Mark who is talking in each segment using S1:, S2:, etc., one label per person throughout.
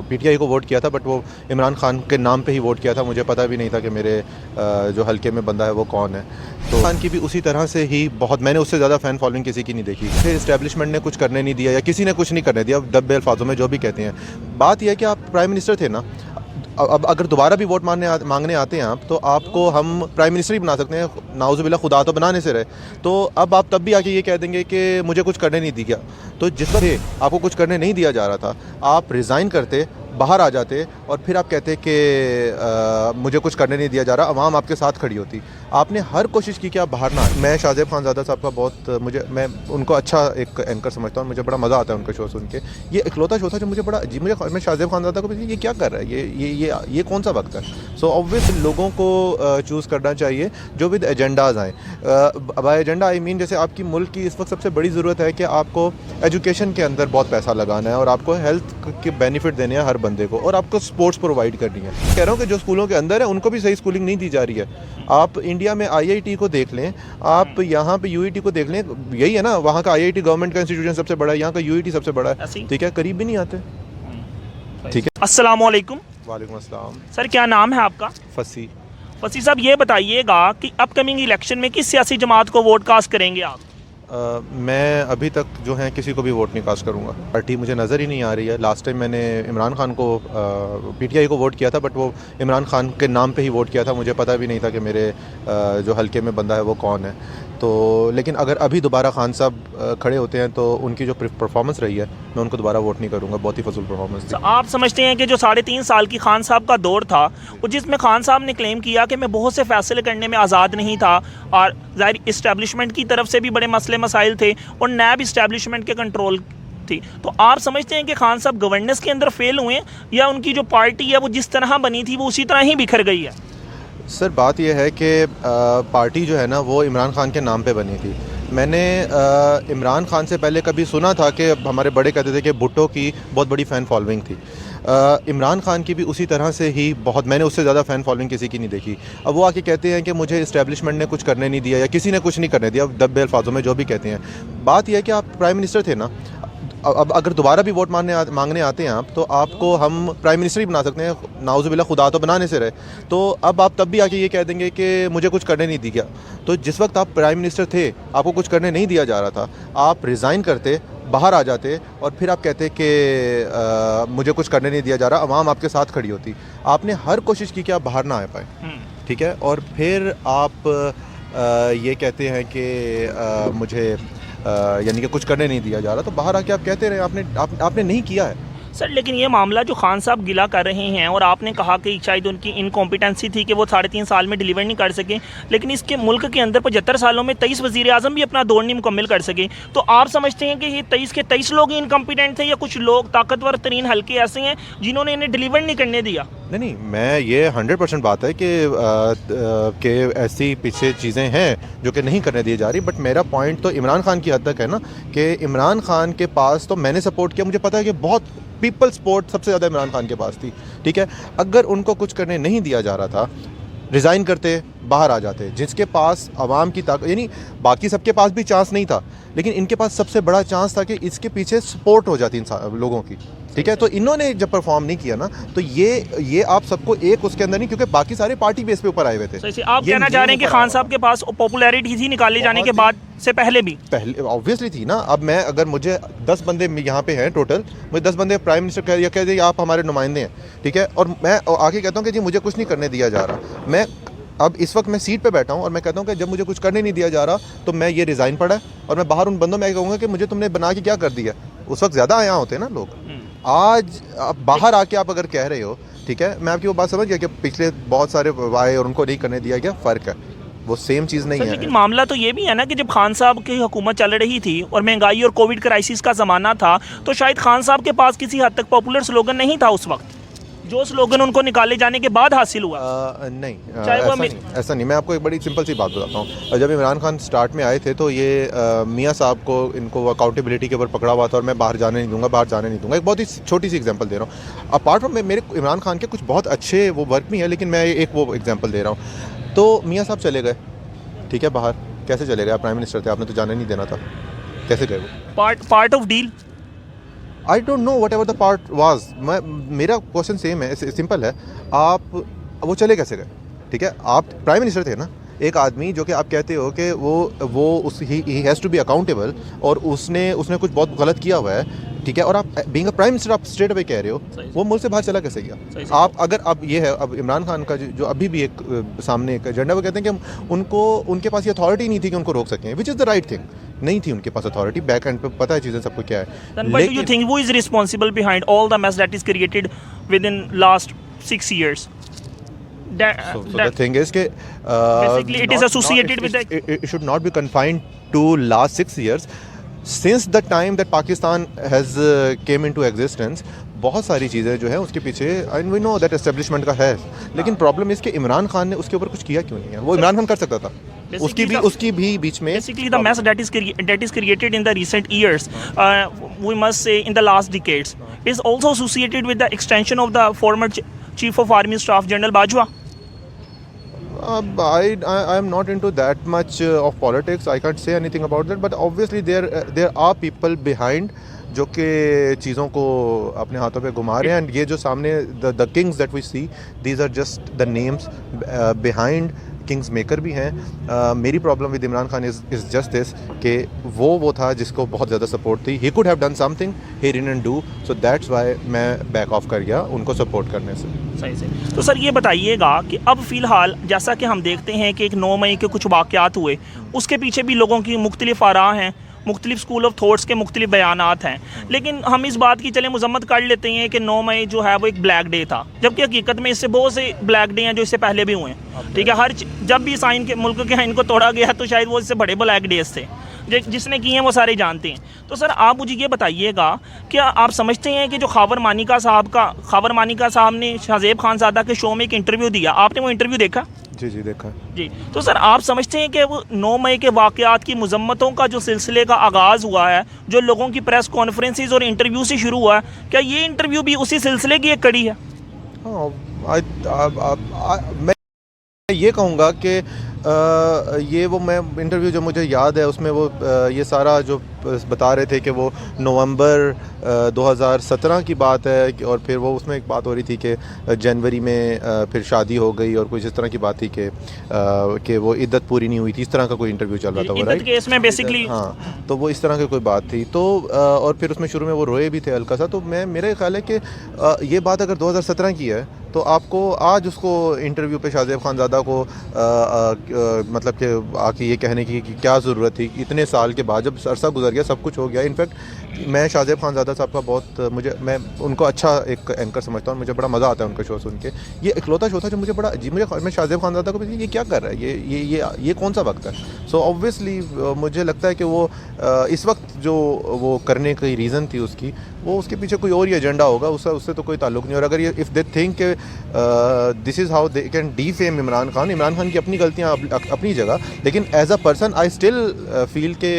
S1: PTI को vote किया था, बट वो इमरान खान के नाम पे ही वोट किया था। मुझे पता भी नहीं था कि मेरे जो हलके में बंदा है वो कौन है। तो खान की भी उसी तरह से ही मैंने उससे ज़्यादा फ़ैन फॉलोइंग किसी की नहीं देखी। फिर इस्टेब्लिशमेंट ने कुछ करने नहीं दिया या किसी ने कुछ नहीं करने दिया, दब्बे अल्फाजों में जो भी कहते हैं। बात यह है कि आप प्राइम मिनिस्टर थे ना, अब अगर दोबारा भी वोट मांगने आते हैं आप, तो आपको हम प्राइम मिनिस्टर ही बना सकते हैं। नाउज़ुबिल्लाह, खुदा तो बनाने से रहे। तो अब आप तब भी आके ये कह देंगे कि मुझे कुछ करने नहीं दिया। तो जिस वक्त आपको कुछ करने नहीं दिया जा रहा था, आप रिज़ाइन करते, बाहर आ जाते और फिर आप कहते कि मुझे कुछ करने नहीं दिया जा रहा, अवाम आपके साथ खड़ी होती। आपने हर कोशिश की कि आप बाहर ना आए। मैं शाहज़ेब खानज़ादा साहब का मैं उनको अच्छा एक एंकर समझता हूँ। मुझे बड़ा मज़ा आता है उनका शो सुन के। ये इकलौता शो था जो मुझे बड़ा अजीब, मैं शाहज़ेब खानज़ादा को भी ये क्या कर रहा है, ये कौन सा वक्त है। सो ऑब्वियस लोगों को चूज़ करना चाहिए जो विद एजेंडाज आएँ। बाय एजेंडा आई मीन, जैसे आपकी मुल्क की इस वक्त सबसे बड़ी ज़रूरत है कि आपको एजुकेशन के अंदर बहुत पैसा लगाना है और आपको हेल्थ के बेनिफिट देने हैं हर बंदे को, और आपको स्पोर्ट्स प्रोवाइड करनी है। कह रहा हूँ कि जो स्कूलों के अंदर है उनको भी सही स्कूलिंग नहीं दी जा रही है। आप इंडिया में आईआईटी को देख लें, आप यहाँ पे यूईटी को देख लें, यही है ना, वहाँ का आईआईटी गवर्नमेंट का इंस्टीट्यूशन सबसे बड़ा है, यहाँ का यूईटी सबसे बड़ा है। ठीक है, करीब भी नहीं आते। ठीक है।
S2: अस्सलाम वालेकुम।
S1: वालेकुम अस्सलाम।
S2: सर, क्या नाम है आपका?
S1: फसी।
S2: फसी साहब, ये बताइएगा कि अपकमिंग इलेक्शन में किस सियासी जमात को वोट कास्ट करेंगे आप?
S1: मैं अभी तक जो है किसी को भी वोट नहीं कास्ट करूँगा। पार्टी मुझे नज़र ही नहीं आ रही है। लास्ट टाइम मैंने इमरान खान को पीटीआई को वोट किया था, बट वो इमरान खान के नाम पे ही वोट किया था। मुझे पता भी नहीं था कि मेरे जो हलके में बंदा है वो कौन है। तो लेकिन अगर अभी दोबारा खान साहब खड़े होते हैं तो उनकी जो परफॉर्मेंस रही है, मैं उनको दोबारा वोट नहीं करूँगा। बहुत ही फजूल परफॉर्मेंस थी।
S2: आप समझते हैं कि जो 3.5 साल की खान साहब का दौर था, वो जिसमें खान साहब ने क्लेम किया कि मैं बहुत से फैसले करने में आज़ाद नहीं था, और ज़ाहिर इस्टेब्लिशमेंट की तरफ से भी बड़े मसले मसाइल थे और नैब इस्टेब्लिशमेंट के कंट्रोल थी, तो आप समझते हैं कि खान साहब गवर्नेंस के अंदर फेल हुए, या उनकी जो पार्टी है वो जिस तरह बनी थी वो उसी तरह ही बिखर गई है?
S1: सर, बात यह है कि पार्टी जो है ना वो इमरान खान के नाम पे बनी थी। मैंने इमरान खान से पहले कभी सुना था कि हमारे बड़े कहते थे कि भुट्टो की बहुत बड़ी फ़ैन फॉलोइंग थी। इमरान खान की भी उसी तरह से ही मैंने उससे ज़्यादा फ़ैन फॉलोइंग किसी की नहीं देखी। अब वो आके कहते हैं कि मुझे इस्टेब्लिशमेंट ने कुछ करने नहीं दिया या किसी ने कुछ नहीं करने दिया, दब्बे अल्फाजों में जो भी कहते हैं। बात यह है कि आप प्राइम मिनिस्टर थे ना, अब अगर दोबारा भी वोट मांगने आते हैं आप, तो आपको हम प्राइम मिनिस्टर ही बना सकते हैं। नाउज़ुबिल्लाह, खुदा तो बनाने से रहे। तो अब आप तब भी आके ये कह देंगे कि मुझे कुछ करने नहीं दिया। तो जिस वक्त आप प्राइम मिनिस्टर थे, आपको कुछ करने नहीं दिया जा रहा था, आप रिज़ाइन करते, बाहर आ जाते और फिर आप कहते कि मुझे कुछ करने नहीं दिया जा रहा, अवाम आपके साथ खड़ी होती। आपने हर कोशिश की कि आप बाहर ना आ पाए। ठीक है, और फिर आप ये कहते हैं कि मुझे यानी कि कुछ करने नहीं दिया जा रहा, तो बाहर आके आप कहते रहे। आपने नहीं किया है
S2: सर। लेकिन ये मामला जो खान साहब गिला कर रहे हैं, और आपने कहा कि शायद उनकी इनकॉम्पिटेंसी थी कि वो 3.5 साल में डिलीवर नहीं कर सके, लेकिन इसके मुल्क के अंदर 75 सालों में 23 वज़ीर आज़म भी अपना दौर नहीं मुकम्मल कर सके। तो आप समझते हैं कि ये 23 के 23 लोग ही इनकॉम्पिटेंट थे, या कुछ लोग ताकतवर तरीन हल्के ऐसे हैं जिन्होंने इन्हें डिलीवर नहीं करने दिया?
S1: नहीं, मैं ये 100% बात है कि ऐसी पीछे चीज़ें हैं जो कि नहीं करने दी जा रही। बट मेरा पॉइंट तो इमरान खान की हद तक है ना, कि इमरान खान के पास तो मैंने सपोर्ट किया। मुझे पता है कि बहुत पीपल सपोर्ट सबसे ज़्यादा इमरान खान के पास थी। ठीक है, अगर उनको कुछ करने नहीं दिया जा रहा था, रिज़ाइन करते, बाहर आ जाते। जिसके पास आवाम की ताकत, यानी बाकी सबके पास भी चांस नहीं था, लेकिन इनके पास सबसे बड़ा चांस था कि इसके पीछे सपोर्ट हो जाती लोगों की। ठीक है, तो इन्होंने जब परफॉर्म नहीं किया ना, तो ये आप सबको एक उसके अंदर नहीं, क्योंकि बाकी सारे पार्टी बेस पे ऊपर आए हुए थे।
S2: आप कहना चाह रहे हैं कि खान साहब के पास पॉपुलैरिटी थी निकाले जाने के बाद से पहले
S1: ऑब्वियसली थी ना। अब मैं अगर मुझे 10 बंदे यहाँ पे हैं टोटल, मुझे 10 बंदे प्राइम मिनिस्टर कह दे आप हमारे नुमाइंदे हैं। ठीक है, और मैं आके कहता हूँ कि जी मुझे कुछ नहीं करने दिया जा रहा। मैं अब इस वक्त मैं सीट पे बैठा हूँ और मैं कहता हूँ कि जब मुझे कुछ करने नहीं दिया जा रहा, तो मैं ये रिज़ाइन पड़ा है, और मैं बाहर उन बंदों में कहूँगा कि मुझे तुमने बना के क्या कर दिया। उस वक्त ज़्यादा आया होते हैं ना लोग। आज आप बाहर आके आप अगर कह रहे हो, ठीक है, मैं आपकी वो बात समझ गया कि पिछले बहुत सारे आए और उनको नहीं करने दिया गया, फ़र्क है, वो सेम चीज़ नहीं है।
S2: लेकिन मामला तो ये भी है ना कि जब खान साहब की हुकूमत चल रही थी और महंगाई और कोविड क्राइसिस का ज़माना था, तो शायद खान साहब के पास किसी हद तक पॉपुलर स्लोगन नहीं था उस वक्त, जो स्लोगन उनको निकाले जाने के बाद हासिल हुआ।
S1: नहीं, ऐसा नहीं। मैं आपको एक बड़ी सिंपल सी बात बताता हूँ। जब इमरान खान स्टार्ट में आए थे, तो ये मियाँ साहब को इनको अकाउंटेबिलिटी के ऊपर पकड़ा हुआ था, और मैं बाहर जाने नहीं दूंगा। एक बहुत ही छोटी सी एग्जांपल दे रहा हूँ। अपार्ट फ्रॉम मेरे इमरान खान के कुछ बहुत अच्छे वो वर्क भी हैं, लेकिन मैं एक वो एग्जाम्पल दे रहा हूँ। तो मियाँ साहब चले गए, ठीक है, बाहर। कैसे चले गए? आप प्राइम मिनिस्टर थे, आपने तो जाने नहीं देना था। कैसे गए वो?
S2: Part of deal.
S1: I don't know what ever the part was. मेरा क्वेश्चन सेम है, सिंपल है। आप वो चले कैसे गए? ठीक है, आप प्राइम मिनिस्टर थे ना, एक आदमी जो कि आप कहते हो कि वो उस ही हैज़ टू बी अकाउंटेबल, और उसने कुछ बहुत गलत किया हुआ है, ठीक है, और आप बीइंग अ प्राइम मिनिस्टर आप स्ट्रेट अवे कह रहे हो, वो मुल्क से बाहर चला कैसे गया? आप अगर अब ये है, अब इमरान खान का जो अभी भी एक सामने एक एजेंडा, वो कहते हैं कि उनके पास ये अथॉरिटी नहीं थी कि उनको रोक सकें, which is the right thing. नहीं थी उनके पास अथॉरिटी, बैक एंड पे पता है चीज़ें सबको क्या है।
S2: Then why do you think who is responsible behind all the mess that is created within last 6 years?
S1: So the thing is कि
S2: basically it is associated with the
S1: it should not be confined to last 6 years. Since the time that Pakistan has came into existence, बहुत सारी चीज़ें जो है उसके पीछे, and we know that establishment का है, लेकिन प्रॉब्लम इसके इमरान खान ने उसके ऊपर कुछ किया क्यों नहीं है? वो इमरान खान कर सकता था, उसकी भी बीच में
S2: basically the mess that is created in the recent years, we must say in the last decades, is also associated with the extension of the former Chief of Army Staff General Bajwa.
S1: I am not into that much of politics. I can't say anything about that. But obviously there are people behind जो कि चीज़ों को अपने हाथों पे घुमा रहे हैं. एंड ये जो सामने the kings that we see, these are just the names behind. Kings maker भी हैं. मेरी problem with Imran Khan is just this कि वो था जिसको बहुत ज़्यादा सपोर्ट थी. He could have done something, he didn't do, so that's why मैं बैक ऑफ कर गया उनको सपोर्ट करने से.
S2: सही से. तो सर ये बताइएगा कि अब फ़िलहाल जैसा कि हम देखते हैं कि एक 9 मई के कुछ वाक़यात हुए, उसके पीछे भी लोगों की मुख्तलिफ आरा हैं, मुख्तलिफ स्कूल ऑफ थॉट्स के मुख्तलिफ बयानात हैं. लेकिन हम इस बात की चले मजम्मत कर लेते हैं कि 9 मई जो है वो एक ब्लैक डे था, जबकि हकीकत में इससे बहुत से ब्लैक डे हैं जो इससे पहले भी हुए हैं. ठीक है, जब भी साइन के मुल्क के आइन को तोड़ा गया तो शायद वो इससे बड़े ब्लैक डेज थे. जिसने किए हैं वो सारे जानते हैं. तो सर आप मुझे ये बताइएगा, क्या आप समझते हैं कि जो खावर मानिका साहब ने शाहजेब खानज़ादा के शो में एक इंटरव्यू दिया, आपने वो इंटरव्यू देखा?
S1: जी देखा
S2: जी. तो सर आप समझते हैं कि वो 9 मई के वाक़यात की मजम्मतों का जो सिलसिले का आगाज़ हुआ है, जो लोगों की प्रेस कॉन्फ्रेंसेस और इंटरव्यू से शुरू हुआ है, क्या ये इंटरव्यू भी उसी सिलसिले की एक कड़ी है?
S1: हाँ, मैं ये कहूँगा कि ये वो मैं इंटरव्यू जो मुझे याद है उसमें वो ये सारा जो बता रहे थे कि वो नवंबर 2017 की बात है, और फिर वो उसमें एक बात हो रही थी कि जनवरी में फिर शादी हो गई और कुछ इस तरह की बात थी कि वो इद्दत पूरी नहीं हुई थी. इस तरह का कोई इंटरव्यू चल रहा था वो, राइट?
S2: केस में बेसिकली
S1: हाँ, तो वो इस तरह की कोई बात थी. तो और फिर उसमें शुरू में वो रोए भी थे हल्का सा. तो मेरा ख्याल है कि ये बात अगर 2017 की है तो आपको आज उसको इंटरव्यू पे शाहजेब खानज़ादा को मतलब कि आके ये कहने की कि क्या ज़रूरत थी इतने साल के बाद, जब अरसा गुजर गया, सब कुछ हो गया. इनफैक्ट मैं शाहजेब खानज़ादा साहब का मैं उनको अच्छा एक एंकर समझता हूँ. मुझे बड़ा मज़ा आता है उनका शो सुन के. ये इकलौता शो था जो मुझे बड़ा अजीब, मैं शाहजेब खानज़ादा को ये क्या कर रहा है, ये कौन सा वक्त है. सो ऑब्वियसली मुझे लगता है कि वो इस वक्त जो वो करने की रीज़न थी उसकी, वो उसके पीछे कोई और ही एजेंडा होगा, उससे तो कोई ताल्लुक नहीं. और अगर ये if they think this is how they can defame Imran Khan की अपनी गलतियाँ अपनी जगह, लेकिन as a person I still feel के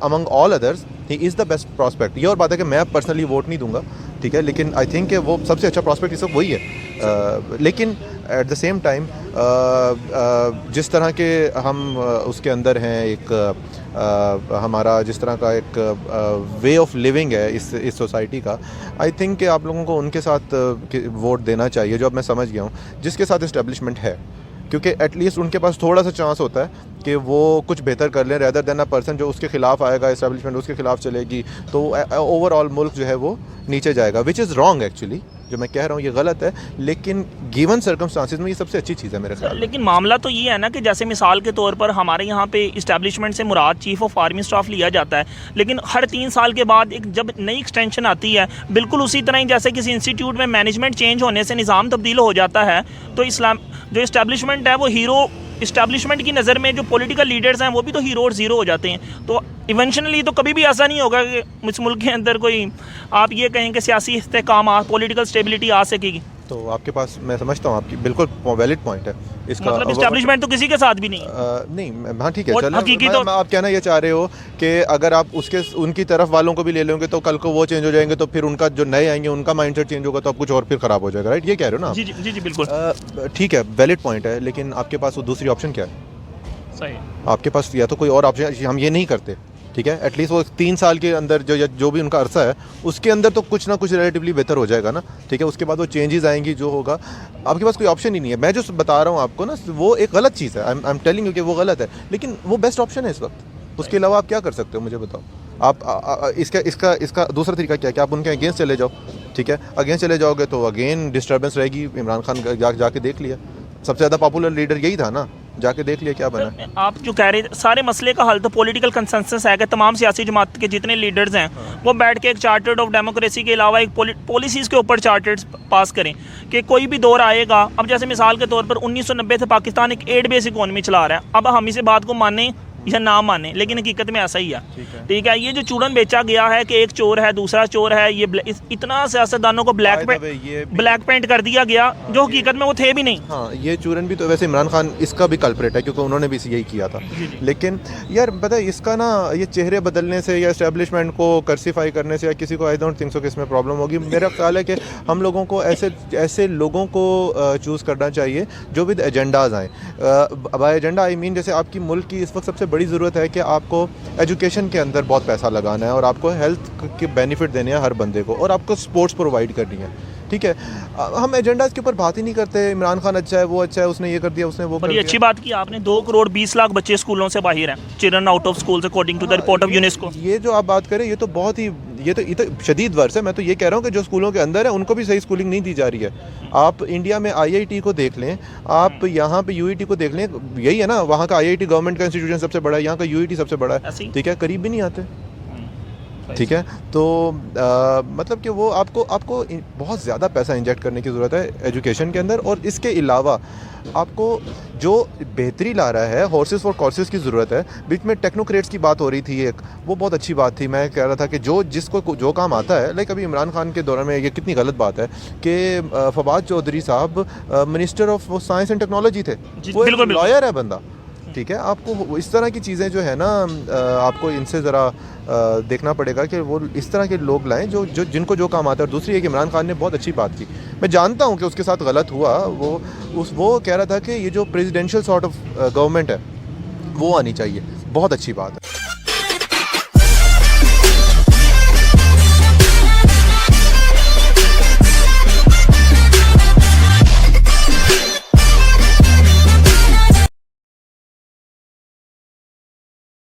S1: among all others he is the best prospect. ये और बात है कि मैं पर्सनली वोट नहीं दूंगा, ठीक है, लेकिन आई थिंक कि वो सबसे अच्छा प्रॉस्पेक्ट इस वक्त वही है. लेकिन एट द सेम टाइम जिस तरह के हम उसके अंदर हैं, एक हमारा जिस तरह का एक वे ऑफ लिविंग है इस सोसाइटी का, आई थिंक कि आप लोगों को उनके साथ वोट देना चाहिए, जो अब मैं समझ गया हूँ, जिसके साथ इस्टेब्लिशमेंट है, क्योंकि एटलीस्ट उनके पास थोड़ा सा चांस होता है कि वो कुछ बेहतर कर लें, रेदर देन अ पर्सन जो उसके खिलाफ आएगा, इस्टेब्लिशमेंट उसके खिलाफ चलेगी, तो ओवरऑल मुल्क जो है वो नीचे जाएगा, विच इज़ रॉन्ग. एक्चुअली जो मैं कह रहा हूँ ये गलत है, लेकिन गिवन सर्कमस्टांसिस में ये सबसे अच्छी चीज़ है मेरे ख्याल.
S2: लेकिन मामला तो ये है ना कि जैसे मिसाल के तौर पर हमारे यहाँ पे इस्टेब्लिशमेंट से मुराद चीफ ऑफ आर्मी स्टाफ लिया जाता है, लेकिन हर 3 साल के बाद एक जब नई एक्सटेंशन आती है, बिल्कुल उसी तरह ही जैसे किसी इंस्टीट्यूट में मैनेजमेंट चेंज होने से निज़ाम तब्दील हो जाता है, तो जो इस्टेब्लिशमेंट है वो हीरो, इस्टेब्लिशमेंट की नज़र में जो पॉलिटिकल लीडर्स हैं वो भी तो हीरो और ज़ीरो हो जाते हैं. तो इवेंचुअली तो कभी भी ऐसा नहीं होगा कि इस मुल्क के अंदर कोई आप ये कहें कि सियासी इस्तेहकाम, पॉलिटिकल स्टेबिलिटी आ सकेगी.
S1: तो आपके पास, मैं समझता हूँ आपकी बिल्कुल वैलिड पॉइंट है इसका,
S2: मतलब इस्टेब्लिशमेंट तो किसी के साथ भी नहीं
S1: नहीं. हाँ ठीक है, चलो
S2: हकीकी तो
S1: आप कहना ये चाह रहे हो कि अगर आप उनकी तरफ वालों को भी ले लेंगे तो कल को वो चेंज हो जाएंगे, तो फिर उनका जो नए आएंगे उनका माइंडसेट चेंज होगा, तो अब कुछ और फिर ख़राब हो जाएगा, राइट? ये कह रहे हो ना?
S2: जी बिल्कुल
S1: ठीक है, वैलिड पॉइंट है, लेकिन आपके पास वो दूसरी ऑप्शन क्या है?
S2: सही.
S1: आपके पास या तो कोई और ऑप्शन, हम ये नहीं करते, ठीक है, एटलीस्ट वो 3 साल के अंदर जो भी उनका अरसा है उसके अंदर तो कुछ ना कुछ रिलेटिवली बेहतर हो जाएगा ना, ठीक है। उसके बाद वो चेंजेस आएंगी, जो होगा आपके पास कोई ऑप्शन ही नहीं है। मैं जो बता रहा हूँ आपको ना, वो एक गलत चीज़ है, आई एम टेलिंग यू कि वो गलत है, लेकिन वो बेस्ट ऑप्शन है इस वक्त। उसके अलावा आप क्या कर सकते हो मुझे बताओ। आप इसका दूसरा तरीका क्या है कि आप उनके अगेंस्ट चले जाओ, ठीक है। अगेंस्ट चले जाओगे तो अगेन डिस्टर्बेंस रहेगी। इमरान खान जाके देख लिया, सबसे ज़्यादा पॉपुलर लीडर यही था ना, जाके देख लिया क्या बना।
S2: आप जो कह रहे सारे मसले का हल तो पॉलिटिकल कंसेंसस है कि तमाम सियासी जमात के जितने लीडर्स हैं वो बैठ के एक चार्टर्ड ऑफ डेमोक्रेसी के अलावा एक पॉलिसीज़ के ऊपर चार्टर्ड पास करें कि कोई भी दौर आएगा। अब जैसे मिसाल के तौर पर 1990 से पाकिस्तान एक एड बेस इकोनॉमी चला रहा है। अब हम इसे बात को माने या ना माने, लेकिन हकीकत में ऐसा ही है, ठीक है। ये जो चूरन बेचा गया है कि एक चोर है दूसरा चोर है, ये इतना सियासतदानों को ब्लैक पेंट कर दिया गया जो हकीकत में वो थे भी नहीं।
S1: हाँ, ये चूरन भी तो वैसे इमरान खान इसका भी कल्प्रेट है क्योंकि उन्होंने भी यही किया था। लेकिन यार पता है इसका ना, ये चेहरे बदलने से या एस्टेब्लिशमेंट को कर्सिफाई करने से या किसी को आई डोंट थिंक सो कि इसमें प्रॉब्लम होगी। मेरा ख्याल है कि हम लोगों को ऐसे लोगों को चूज़ करना चाहिए जो विद एजेंडाज आएँ। बाय एजेंडा आई मीन जैसे आपकी मुल्क की इस वक्त सबसे बड़ी ज़रूरत है कि आपको एजुकेशन के अंदर बहुत पैसा लगाना है और आपको हेल्थ के बेनिफिट देने हैं हर बंदे को, और आपको स्पोर्ट्स प्रोवाइड करनी है, ठीक है। हम एजेंडाज के ऊपर बात ही नहीं करते। इमरान खान अच्छा है, वो अच्छा है, उसने ये कर दिया, उसने वो कर
S2: बड़ी
S1: दिया।
S2: अच्छी बात की आपने। 2 करोड़ 20 लाख बच्चे स्कूलों से बाहर हैं, children out of schools according to the report of UNESCO.
S1: ये जो आप बात करें ये तो बहुत ही ये तो शदीद वर्ष है। मैं तो ये कह रहा हूँ कि जो स्कूलों के अंदर है उनको भी सही स्कूलिंग नहीं दी जा रही है। आप इंडिया में IIT को देख लें, आप यहाँ पे UET को देख लें, यही है ना, वहाँ का IIT गवर्नमेंट का इंस्टीट्यूशन सबसे बड़ा है, यहाँ का UET सबसे बड़ा है, ठीक है, करीब भी नहीं आते, ठीक है। तो मतलब कि वो आपको बहुत ज़्यादा पैसा इंजेक्ट करने की ज़रूरत है एजुकेशन के अंदर, और इसके अलावा आपको जो बेहतरी ला रहा है हॉर्सेस फॉर कोर्सेज की ज़रूरत है। बीच में टेक्नोक्रेट्स की बात हो रही थी एक, वो बहुत अच्छी बात थी। मैं कह रहा था कि जिसको जो काम आता है, लाइक अभी इमरान खान के दौरान में ये कितनी गलत बात है कि फवाद चौधरी साहब minister of science and technology थे, वो लॉयर है बंदा, ठीक है। आपको इस तरह की चीज़ें जो है ना, आपको इनसे ज़रा देखना पड़ेगा कि वो इस तरह के लोग लाएं जो जिनको जो काम आता है। और दूसरी है कि इमरान खान ने बहुत अच्छी बात की, मैं जानता हूं कि उसके साथ गलत हुआ। वो कह रहा था कि ये जो प्रेसिडेंशियल सॉर्ट ऑफ गवर्नमेंट है वो आनी चाहिए, बहुत अच्छी बात है।